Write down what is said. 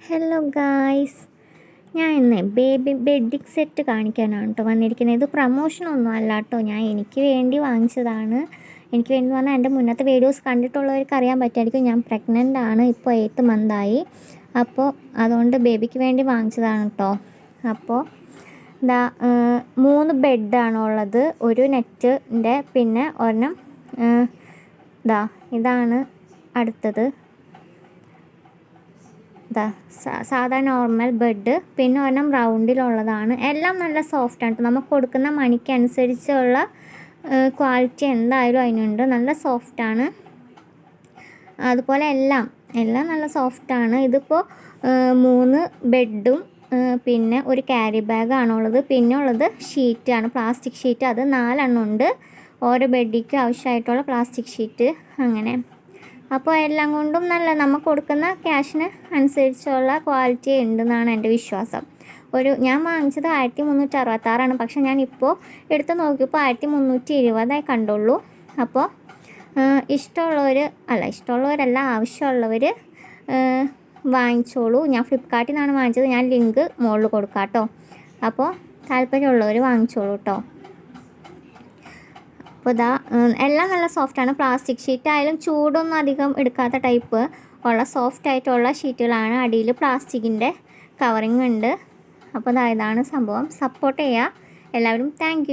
Hello guys, ഞാൻ ഇന്ന് baby bedding set കാണിക്കാനാണ് കേട്ടോ വന്നിരിക്കുന്നത്. ഇത് പ്രമോഷനൊന്നും അല്ല കേട്ടോ, എനിക്ക് വേണ്ടി വാങ്ങിച്ചതാണ്. എനിക്ക് വേണ്ടി പറഞ്ഞാൽ എൻ്റെ മുന്നത്തെ വീഡിയോസ് കണ്ടിട്ടുള്ളവർക്ക് അറിയാൻ പറ്റുമായിരിക്കും, ഞാൻ പ്രഗ്നൻ്റ് ആണ്. ഇപ്പോൾ 8 മന്തായി. അപ്പോൾ അതുകൊണ്ട് ബേബിക്ക് വേണ്ടി വാങ്ങിച്ചതാണ് കേട്ടോ. അപ്പോൾ ഇതാ 3 ബെഡാണ് ഉള്ളത്, ഒരു നെറ്റിൻ്റെ, പിന്നെ ഒരെണ്ണം ഇതാണ് അടുത്തത്. സാധാ നോർമൽ ബെഡ്, പിന്നെ ഒരെണ്ണം റൗണ്ടിലുള്ളതാണ്. എല്ലാം നല്ല സോഫ്റ്റാണ്. നമുക്ക് കൊടുക്കുന്ന മണിക്കനുസരിച്ചുള്ള ക്വാളിറ്റി എന്തായാലും അതിനുണ്ട്. നല്ല സോഫ്റ്റാണ്. അതുപോലെ എല്ലാം നല്ല സോഫ്റ്റാണ്. ഇതിപ്പോൾ 3 ബെഡും പിന്നെ ഒരു ക്യാരി ബാഗാണുള്ളത്. പിന്നെ ഉള്ളത് ഷീറ്റാണ്, പ്ലാസ്റ്റിക് ഷീറ്റ്. അത് 4 എണ്ണം ഉണ്ട്. ഓരോ ബെഡിക്ക് ആവശ്യമായിട്ടുള്ള പ്ലാസ്റ്റിക് ഷീറ്റ് അങ്ങനെ. അപ്പോൾ എല്ലാം കൊണ്ടും നല്ല, നമുക്ക് കൊടുക്കുന്ന ക്യാഷിന് അനുസരിച്ചുള്ള ക്വാളിറ്റി ഉണ്ടെന്നാണ് എൻ്റെ വിശ്വാസം. ഞാൻ വാങ്ങിച്ചത് 1366, പക്ഷേ ഞാനിപ്പോൾ എടുത്ത് നോക്കിയപ്പോൾ 1320 കണ്ടുള്ളൂ. അപ്പോൾ ഇഷ്ടമുള്ളവരല്ല, ആവശ്യമുള്ളവർ വാങ്ങിച്ചോളൂ. ഞാൻ ഫ്ലിപ്കാർട്ടിൽ നിന്നാണ് വാങ്ങിച്ചത്. ഞാൻ ലിങ്ക് മുകളിൽ കൊടുക്കാം കേട്ടോ. അപ്പോൾ താല്പര്യമുള്ളവർ വാങ്ങിച്ചോളൂ കേട്ടോ. അപ്പോൾ എല്ലാം നല്ല സോഫ്റ്റാണ്. പ്ലാസ്റ്റിക് ഷീറ്റ് ആയാലും ചൂടൊന്നും അധികം എടുക്കാത്ത ടൈപ്പ് ഉള്ള സോഫ്റ്റ് ആയിട്ടുള്ള ഷീറ്റുകളാണ്. അടിയിൽ പ്ലാസ്റ്റിക്കിൻ്റെ കവറിങ് ഉണ്ട്. അപ്പോൾ ഇതാണ് സംഭവം. സപ്പോർട്ട് ചെയ്യുക എല്ലാവരും. താങ്ക്